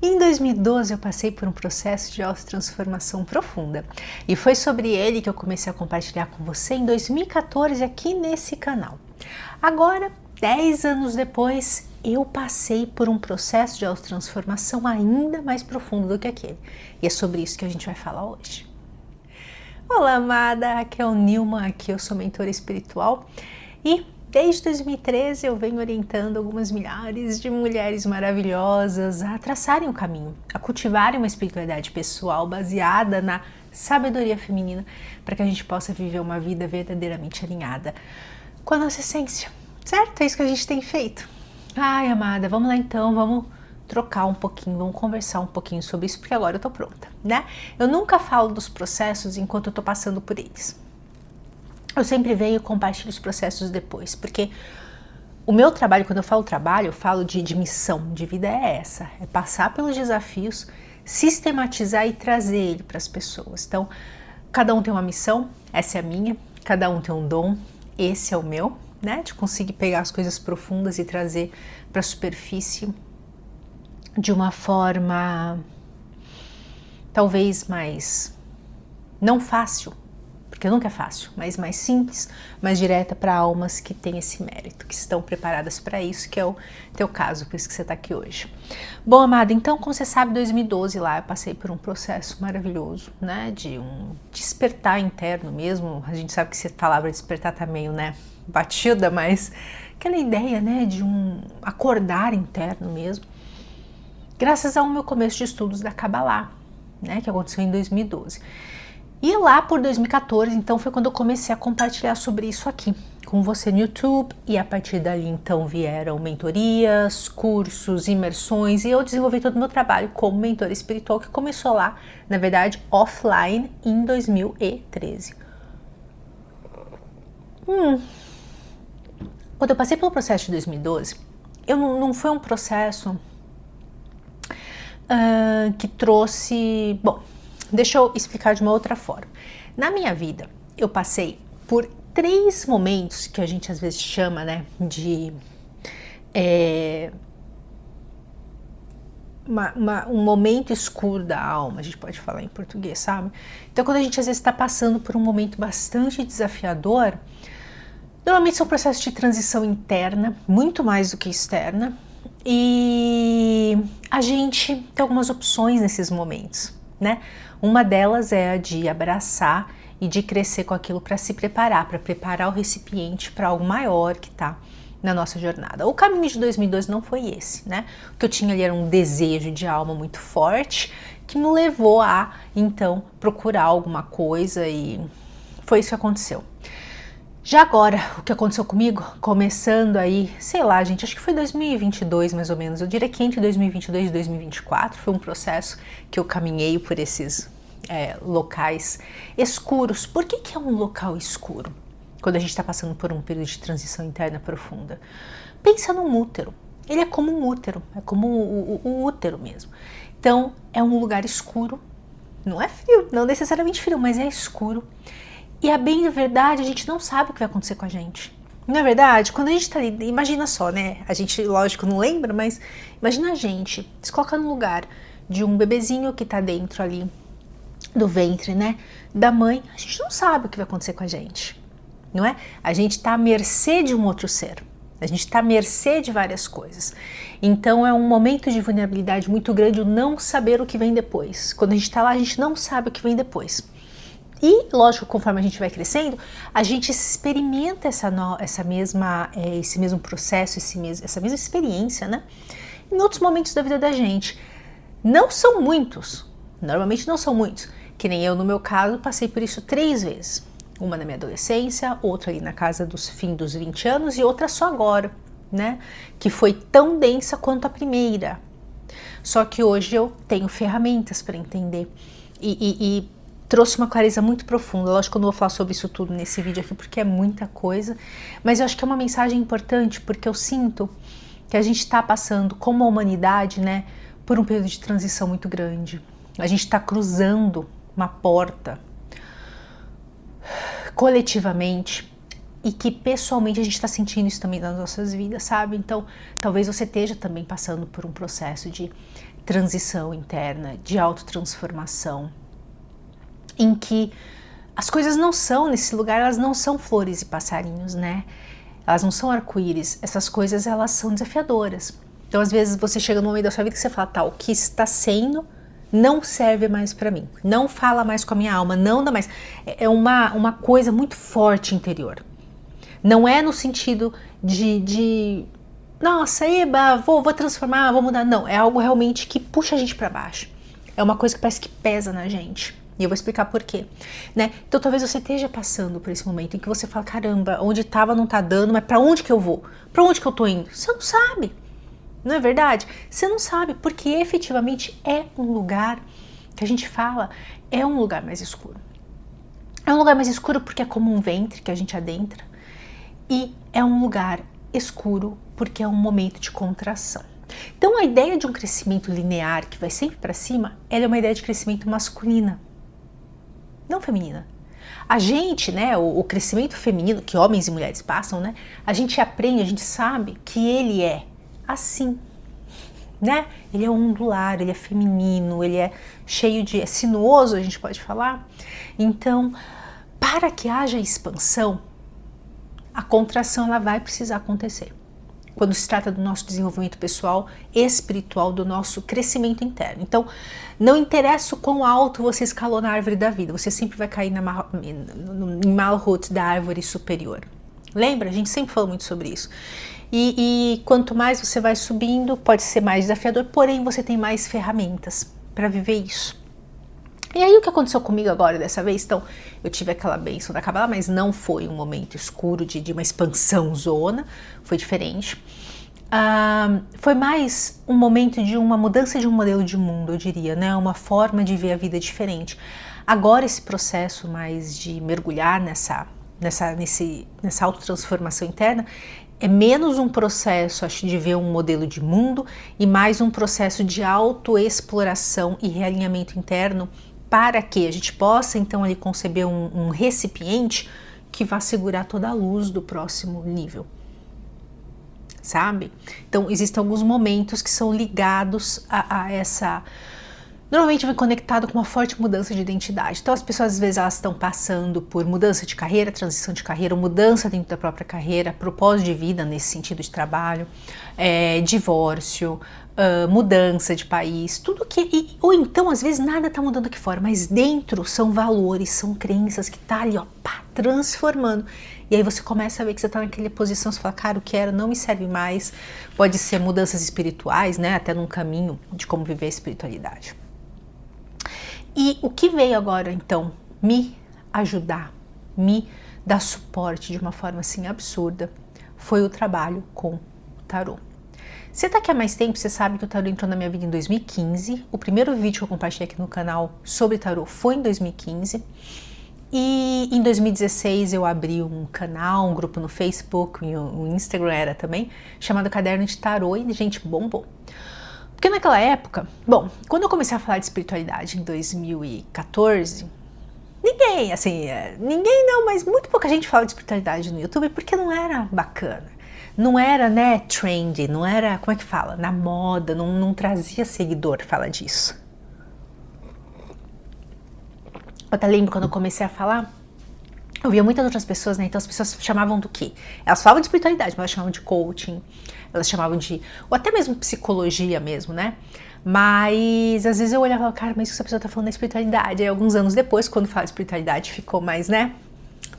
Em 2012 eu passei por um processo de autotransformação profunda e foi sobre ele que eu comecei a compartilhar com você em 2014 aqui nesse canal. Agora, 10 anos depois, eu passei por um processo de autotransformação ainda mais profundo do que aquele. E é sobre isso que a gente vai falar hoje. Olá, amada! Aqui é o Nilma, aqui eu sou mentora espiritual e desde 2013 eu venho orientando algumas milhares de mulheres maravilhosas a traçarem o caminho, a cultivarem uma espiritualidade pessoal baseada na sabedoria feminina para que a gente possa viver uma vida verdadeiramente alinhada com a nossa essência, certo? É isso que a gente tem feito. Ai, amada, vamos lá então, vamos trocar um pouquinho, vamos conversar um pouquinho sobre isso, porque agora eu tô pronta, né? Eu nunca falo dos processos enquanto eu tô passando por eles. Eu sempre venho e compartilho os processos depois, porque o meu trabalho, quando eu falo trabalho, eu falo de missão de vida é essa, é passar pelos desafios, sistematizar e trazer ele para as pessoas. Então, cada um tem uma missão, essa é a minha, cada um tem um dom, esse é o meu, né? De conseguir pegar as coisas profundas e trazer para a superfície de uma forma talvez mais, não fácil, porque nunca é fácil, mas mais simples, mais direta para almas que têm esse mérito, que estão preparadas para isso, que é o teu caso, por isso que você está aqui hoje. Bom, amada, então, como você sabe, em 2012 lá eu passei por um processo maravilhoso, né, de um despertar interno mesmo. A gente sabe que essa palavra despertar tá meio, né, batida, mas aquela ideia, né, de um acordar interno mesmo, graças ao meu começo de estudos da Kabbalah, né, que aconteceu em 2012. E lá por 2014, então, foi quando eu comecei a compartilhar sobre isso aqui com você no YouTube, e a partir dali, então, vieram mentorias, cursos, imersões, e eu desenvolvi todo o meu trabalho como mentora espiritual, que começou lá, na verdade, offline, em 2013. Quando eu passei pelo processo de 2012, não foi um processo que trouxe... Bom, deixa eu explicar de uma outra forma. Na minha vida, eu passei por 3 momentos que a gente às vezes chama, né, de um momento escuro da alma, a gente pode falar em português, sabe? Então, quando a gente às vezes está passando por um momento bastante desafiador, normalmente são processos de transição interna, muito mais do que externa, e a gente tem algumas opções nesses momentos, né? Uma delas é a de abraçar e de crescer com aquilo para se preparar, para preparar o recipiente para algo maior que está na nossa jornada. O caminho de 2012 não foi esse, né? O que eu tinha ali era um desejo de alma muito forte que me levou a, então, procurar alguma coisa, e foi isso que aconteceu. Já agora, o que aconteceu comigo, começando aí, sei lá, gente, acho que foi 2022 mais ou menos, eu diria que entre 2022 e 2024 foi um processo que eu caminhei por esses locais escuros. Por que é um local escuro quando a gente está passando por um período de transição interna profunda? Pensa num útero, ele é como um útero, é como o útero mesmo. Então, é um lugar escuro, não é frio, não necessariamente frio, mas é escuro. E a bem verdade, a gente não sabe o que vai acontecer com a gente. Na verdade, quando a gente tá ali, imagina só, né? A gente, lógico, não lembra, mas imagina a gente se coloca no lugar de um bebezinho que tá dentro ali do ventre, né, da mãe. A gente não sabe o que vai acontecer com a gente, não é? A gente tá à mercê de um outro ser. A gente tá à mercê de várias coisas. Então é um momento de vulnerabilidade muito grande o não saber o que vem depois. Quando a gente tá lá, a gente não sabe o que vem depois. E, lógico, conforme a gente vai crescendo, a gente experimenta esse mesmo processo, essa mesma experiência, né? Em outros momentos da vida da gente. Não são muitos, normalmente não são muitos. Que nem eu, no meu caso, passei por isso 3 vezes. Uma na minha adolescência, outra ali na casa dos fim dos 20 anos e outra só agora, né? Que foi tão densa quanto a primeira. Só que hoje eu tenho ferramentas para entender e trouxe uma clareza muito profunda. Lógico que eu não vou falar sobre isso tudo nesse vídeo aqui, porque é muita coisa, mas eu acho que é uma mensagem importante, porque eu sinto que a gente está passando, como a humanidade, né, por um período de transição muito grande. A gente está cruzando uma porta coletivamente e que pessoalmente a gente está sentindo isso também nas nossas vidas, sabe? Então, talvez você esteja também passando por um processo de transição interna, de autotransformação, em que as coisas não são, nesse lugar, elas não são flores e passarinhos, né? Elas não são arco-íris, essas coisas, elas são desafiadoras. Então, às vezes, você chega num momento da sua vida que você fala, tá, o que está sendo não serve mais pra mim, não fala mais com a minha alma, não dá mais. É uma coisa muito forte interior. Não é no sentido nossa, eba, vou transformar, vou mudar. Não, é algo realmente que puxa a gente pra baixo. É uma coisa que parece que pesa na gente. E eu vou explicar por quê, né? Então talvez você esteja passando por esse momento em que você fala, caramba, onde estava não tá dando, mas pra onde que eu vou? Pra onde que eu tô indo? Você não sabe. Não é verdade? Você não sabe, porque efetivamente é um lugar que a gente fala, é um lugar mais escuro. É um lugar mais escuro porque é como um ventre que a gente adentra. E é um lugar escuro porque é um momento de contração. Então a ideia de um crescimento linear que vai sempre para cima, ela é uma ideia de crescimento masculina, não feminina. A gente, né, o crescimento feminino que homens e mulheres passam, né, a gente aprende, a gente sabe que ele é assim, né? Ele é ondular, ele é feminino, ele é cheio de, é sinuoso, a gente pode falar. Então, para que haja expansão, a contração ela vai precisar acontecer. Quando se trata do nosso desenvolvimento pessoal, espiritual, do nosso crescimento interno. Então, não interessa o quão alto você escalou na árvore da vida, você sempre vai cair em Malhut da árvore superior. Lembra? A gente sempre falou muito sobre isso. E quanto mais você vai subindo, pode ser mais desafiador, porém você tem mais ferramentas para viver isso. E aí o que aconteceu comigo agora dessa vez? Então, eu tive aquela bênção da Kabbalah, mas não foi um momento escuro de uma expansão zona, foi diferente. Foi mais um momento de uma mudança de um modelo de mundo, eu diria, né? Uma forma de ver a vida diferente. Agora esse processo mais de mergulhar nessa autotransformação interna é menos um processo, acho, de ver um modelo de mundo e mais um processo de autoexploração e realinhamento interno para que a gente possa então ali conceber um recipiente que vá segurar toda a luz do próximo nível, sabe? Então existem alguns momentos que são ligados a essa... Normalmente vem conectado com uma forte mudança de identidade. Então as pessoas às vezes elas estão passando por mudança de carreira, transição de carreira, mudança dentro da própria carreira, propósito de vida nesse sentido de trabalho, divórcio, mudança de país, tudo que... ou então às vezes nada está mudando aqui fora, mas dentro são valores, são crenças que tá ali, ó, pá, transformando. E aí você começa a ver que você está naquela posição, você fala, cara, o que era não me serve mais. Pode ser mudanças espirituais, né, até num caminho de como viver a espiritualidade. E o que veio agora, então, me ajudar, me dar suporte de uma forma assim absurda, foi o trabalho com o tarô. Você tá aqui há mais tempo, você sabe que o tarô entrou na minha vida em 2015. O primeiro vídeo que eu compartilhei aqui no canal sobre tarô foi em 2015. E em 2016 eu abri um canal, um grupo no Facebook, o Instagram era também, chamado Caderno de Tarô, e gente, bombou. Porque naquela época, bom, quando eu comecei a falar de espiritualidade em 2014, ninguém não, mas muito pouca gente fala de espiritualidade no YouTube porque não era bacana. Não era, né, trendy, não era, como é que fala, na moda, não trazia seguidor falar disso. Eu até lembro quando eu comecei a falar, eu via muitas outras pessoas, né, então as pessoas chamavam do quê? Elas falavam de espiritualidade, mas elas chamavam de coaching, elas chamavam de, ou até mesmo psicologia mesmo, né? Mas às vezes eu olhava e falava, cara, mas essa pessoa tá falando da espiritualidade. Aí alguns anos depois, quando fala de espiritualidade, ficou mais, né,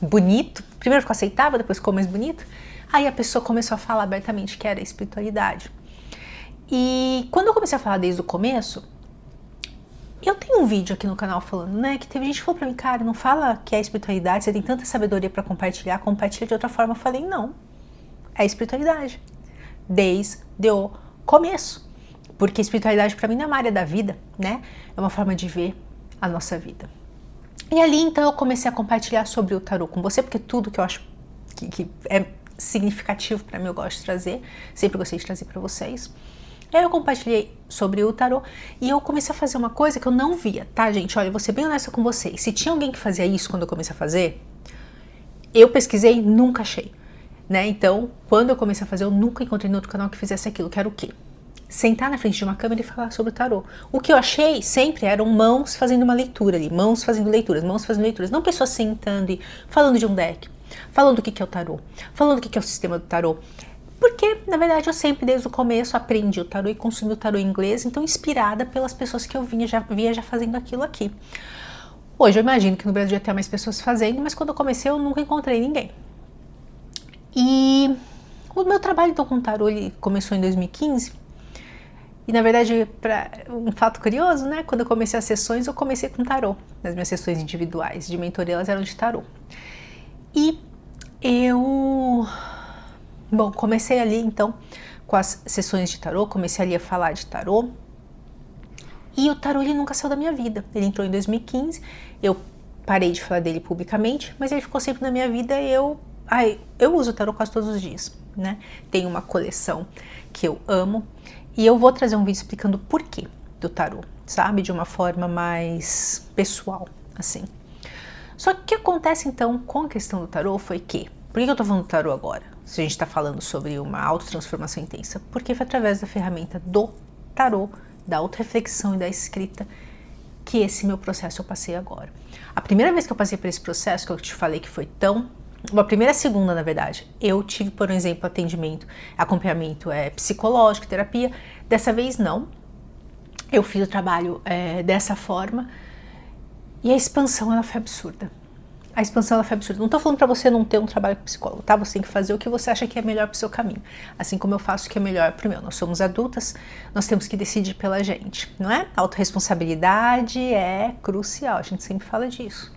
bonito. Primeiro ficou aceitável, depois ficou mais bonito. Aí a pessoa começou a falar abertamente que era espiritualidade. E quando eu comecei a falar desde o começo, eu tenho um vídeo aqui no canal falando, né, que teve gente que falou pra mim, cara, não fala que é espiritualidade, você tem tanta sabedoria pra compartilhar, compartilha de outra forma. Eu falei, não, é espiritualidade. Desde o começo. Porque espiritualidade pra mim não é uma área da vida, né? É uma forma de ver a nossa vida. E ali, então, eu comecei a compartilhar sobre o tarô com você, porque tudo que eu acho que é significativo pra mim eu gosto de trazer, sempre gostei de trazer pra vocês. Aí eu compartilhei sobre o tarô e eu comecei a fazer uma coisa que eu não via, tá, gente? Olha, eu vou ser bem honesta com vocês. Se tinha alguém que fazia isso quando eu comecei a fazer, eu pesquisei, nunca achei, né? Então, quando eu comecei a fazer, eu nunca encontrei no outro canal que fizesse aquilo, que era o quê? sentar na frente de uma câmera e falar sobre o tarô. O que eu achei sempre eram mãos fazendo uma leitura ali, mãos fazendo leituras, não pessoas sentando e falando de um deck, falando do que é o tarô, falando do que é o sistema do tarô. Porque, na verdade, eu sempre, desde o começo, aprendi o tarô e consumi o tarô em inglês, então inspirada pelas pessoas que eu via já fazendo aquilo aqui. Hoje eu imagino que no Brasil ia ter mais pessoas fazendo, mas quando eu comecei eu nunca encontrei ninguém. E o meu trabalho então com o tarô ele começou em 2015. E na verdade, um fato curioso, né? Quando eu comecei as sessões, eu comecei com tarô. Nas minhas sessões individuais de mentoria, elas eram de tarô. E comecei ali então com as sessões de tarô, comecei ali a falar de tarô. E o tarô ele nunca saiu da minha vida. Ele entrou em 2015, eu parei de falar dele publicamente, mas ele ficou sempre na minha vida e eu uso o tarô quase todos os dias, né? Tenho uma coleção que eu amo e eu vou trazer um vídeo explicando o porquê do tarô, sabe? De uma forma mais pessoal, assim. Só que o que acontece então com a questão do tarô foi que, por que eu tô falando do tarô agora? Se a gente tá falando sobre uma autotransformação intensa, porque foi através da ferramenta do tarô, da autorreflexão e da escrita que esse meu processo eu passei agora. A primeira vez que eu passei por esse processo, que eu te falei que foi a primeira e a segunda, na verdade, eu tive, por exemplo, acompanhamento psicológico, terapia. Dessa vez não. Eu fiz o trabalho dessa forma e a expansão ela foi absurda. Não tô falando pra você não ter um trabalho com psicólogo, tá? Você tem que fazer o que você acha que é melhor pro seu caminho. Assim como eu faço o que é melhor pro meu. Nós somos adultas, nós temos que decidir pela gente, não é? A autorresponsabilidade é crucial, a gente sempre fala disso.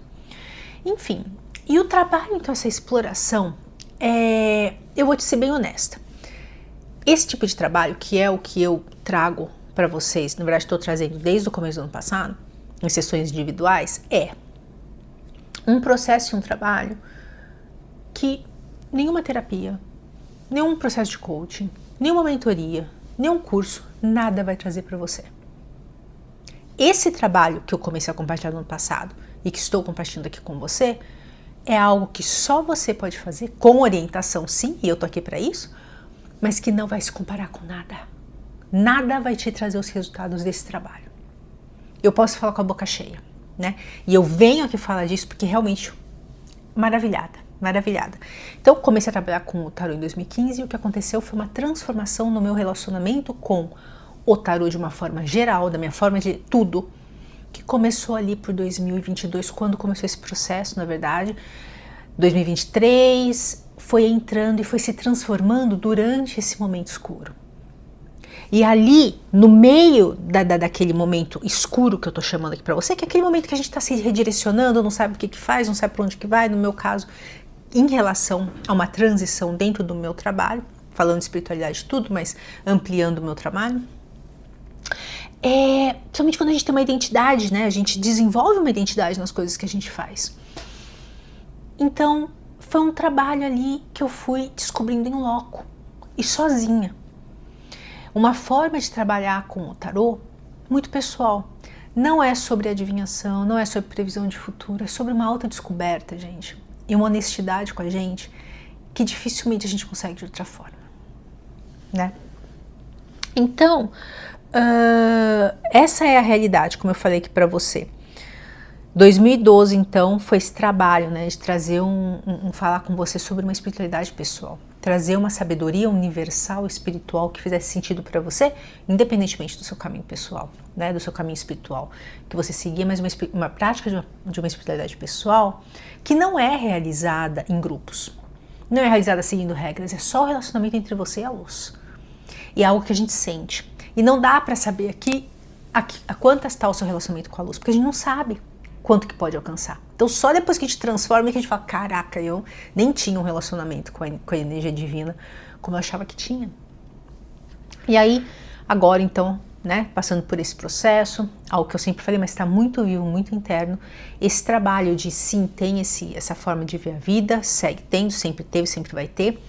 Enfim, e o trabalho, então, essa exploração, eu vou te ser bem honesta. Esse tipo de trabalho, que é o que eu trago pra vocês, na verdade estou trazendo desde o começo do ano passado, em sessões individuais, um processo e um trabalho que nenhuma terapia, nenhum processo de coaching, nenhuma mentoria, nenhum curso, nada vai trazer para você. Esse trabalho que eu comecei a compartilhar no ano passado e que estou compartilhando aqui com você é algo que só você pode fazer, com orientação sim, e eu tô aqui para isso, mas que não vai se comparar com nada. Nada vai te trazer os resultados desse trabalho. Eu posso falar com a boca cheia, né? E eu venho aqui falar disso porque realmente maravilhada. Então comecei a trabalhar com o tarô em 2015 e o que aconteceu foi uma transformação no meu relacionamento com o tarô de uma forma geral, da minha forma de tudo, que começou ali por 2022, quando começou esse processo, na verdade. 2023 foi entrando e foi se transformando durante esse momento escuro. E ali, no meio daquele momento escuro que eu tô chamando aqui pra você, que é aquele momento que a gente tá se redirecionando, não sabe o que faz, não sabe pra onde que vai, no meu caso, em relação a uma transição dentro do meu trabalho, falando de espiritualidade e tudo, mas ampliando o meu trabalho. Somente quando a gente tem uma identidade, né? A gente desenvolve uma identidade nas coisas que a gente faz. Então, foi um trabalho ali que eu fui descobrindo em loco e sozinha. Uma forma de trabalhar com o tarô muito pessoal. Não é sobre adivinhação, não é sobre previsão de futuro, é sobre uma autodescoberta, gente. E uma honestidade com a gente que dificilmente a gente consegue de outra forma, né? Então, essa é a realidade, como eu falei aqui pra você. 2012, então, foi esse trabalho, né, de trazer falar com você sobre uma espiritualidade pessoal, trazer uma sabedoria universal, espiritual, que fizesse sentido para você, independentemente do seu caminho pessoal, né, do seu caminho espiritual, que você seguia, mas uma prática de uma espiritualidade pessoal que não é realizada em grupos, não é realizada seguindo regras, é só o relacionamento entre você e a luz. E é algo que a gente sente. E não dá para saber aqui a quantas está o seu relacionamento com a luz, porque a gente não sabe quanto que pode alcançar. Então só depois que a gente transforma que a gente fala, caraca, eu nem tinha um relacionamento com a energia divina como eu achava que tinha. E aí, agora então, né, passando por esse processo, algo que eu sempre falei, mas está muito vivo, muito interno, esse trabalho de sim, tem essa forma de ver a vida, segue tendo, sempre teve, sempre vai ter,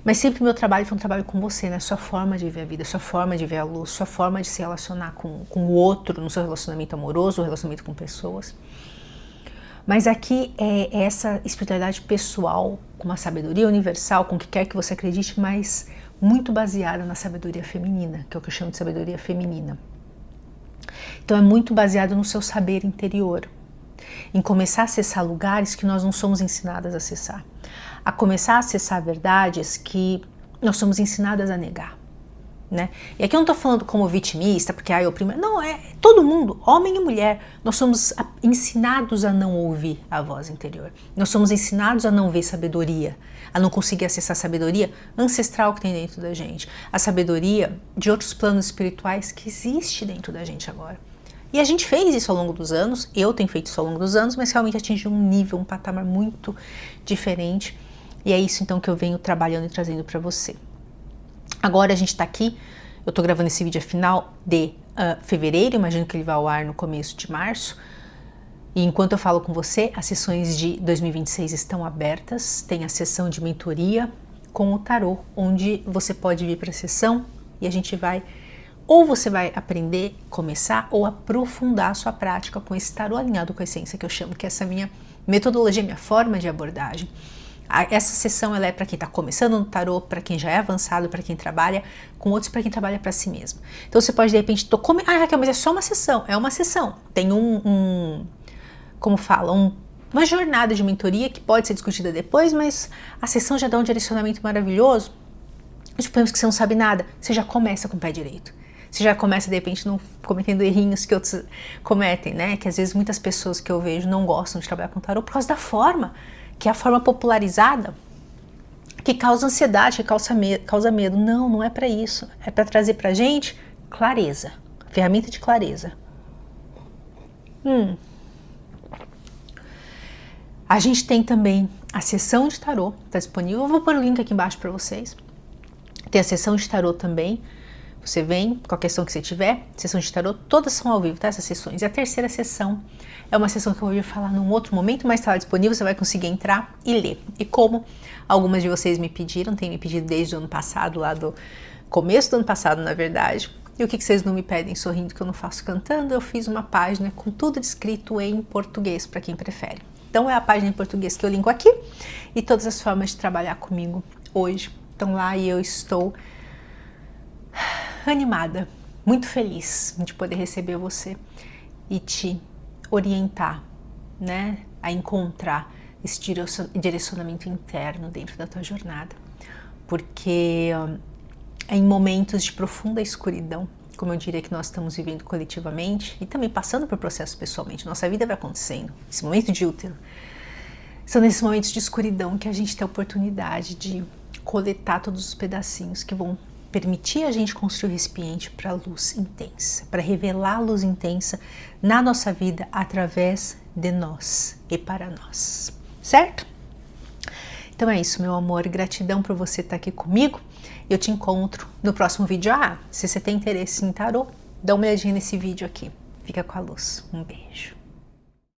mas sempre o meu trabalho foi um trabalho com você, né? Sua forma de ver a vida, sua forma de ver a luz, sua forma de se relacionar com o outro, no seu relacionamento amoroso, o relacionamento com pessoas. Mas aqui é essa espiritualidade pessoal, com uma sabedoria universal, com o que quer que você acredite, mas muito baseada na sabedoria feminina, que é o que eu chamo de sabedoria feminina. Então é muito baseado no seu saber interior, em começar a acessar lugares que nós não somos ensinadas a acessar, a começar a acessar verdades que nós somos ensinadas a negar, né? E aqui eu não estou falando como vitimista, porque eu primeiro, não, é todo mundo, homem e mulher, nós somos ensinados a não ouvir a voz interior, nós somos ensinados a não ver sabedoria, a não conseguir acessar a sabedoria ancestral que tem dentro da gente, a sabedoria de outros planos espirituais que existe dentro da gente agora. E a gente fez isso ao longo dos anos, eu tenho feito isso ao longo dos anos, mas realmente atingiu um nível, um patamar muito diferente. E é isso então que eu venho trabalhando e trazendo para você. Agora a gente está aqui, eu estou gravando esse vídeo a final de fevereiro, imagino que ele vai ao ar no começo de março. E enquanto eu falo com você, as sessões de 2026 estão abertas, tem a sessão de mentoria com o tarô, onde você pode vir para a sessão e a gente vai... Ou você vai aprender, começar ou aprofundar a sua prática com esse tarô alinhado com a essência, que eu chamo, que é essa minha metodologia, minha forma de abordagem. Essa sessão ela é para quem está começando no tarô, para quem já é avançado, para quem trabalha com outros, para quem trabalha para si mesmo. Então você pode de repente, Raquel, mas é só uma sessão. É uma sessão. Tem como fala, uma jornada de mentoria que pode ser discutida depois, mas a sessão já dá um direcionamento maravilhoso. Suponhamos que você não sabe nada, você já começa com o pé direito. Você já começa, de repente, não cometendo errinhos que outros cometem, né? Que às vezes muitas pessoas que eu vejo não gostam de trabalhar com tarô por causa da forma, que é a forma popularizada, que causa ansiedade, que causa medo. Não, não é para isso. É para trazer pra gente clareza, ferramenta de clareza. A gente tem também a sessão de tarô, tá disponível. Eu vou pôr o link aqui embaixo para vocês. Tem a sessão de tarô também. Você vem com a questão que você tiver, sessão de tarô, todas são ao vivo, tá? Essas sessões. E a terceira sessão é uma sessão que eu vou falar num outro momento, mas está lá disponível, você vai conseguir entrar e ler. E como algumas de vocês me pediram, tem me pedido desde o ano passado, lá do começo do ano passado, na verdade. E o que vocês não me pedem sorrindo, que eu não faço cantando, eu fiz uma página com tudo descrito em português, para quem prefere. Então é a página em português que eu linko aqui e todas as formas de trabalhar comigo hoje estão lá e eu estou animada, muito feliz de poder receber você e te orientar, né, a encontrar esse direcionamento interno dentro da tua jornada, porque é em momentos de profunda escuridão, como eu diria que nós estamos vivendo coletivamente e também passando por processos pessoalmente, nossa vida vai acontecendo, esse momento de útero, são nesses momentos de escuridão que a gente tem a oportunidade de coletar todos os pedacinhos que vão permitir a gente construir o recipiente para a luz intensa, para revelar a luz intensa na nossa vida através de nós e para nós, certo? Então é isso, meu amor, gratidão por você estar aqui comigo. Eu te encontro no próximo vídeo. Se você tem interesse em tarô, dá uma olhadinha nesse vídeo aqui. Fica com a luz. Um beijo.